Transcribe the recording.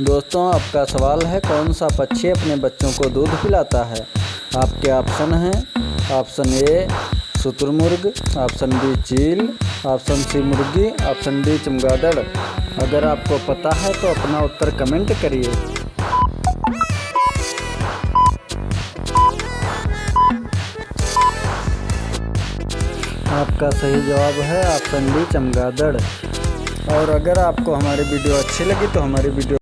दोस्तों, आपका सवाल है कौन सा पक्षी अपने बच्चों को दूध पिलाता है। आपके ऑप्शन हैं ऑप्शन ए शुतुरमुर्ग, ऑप्शन बी चील, ऑप्शन सी मुर्गी, ऑप्शन डी चमगादड़। अगर आपको पता है तो अपना उत्तर कमेंट करिए। आपका सही जवाब है ऑप्शन डी चमगादड़। और अगर आपको हमारी वीडियो अच्छी लगी तो हमारी वीडियो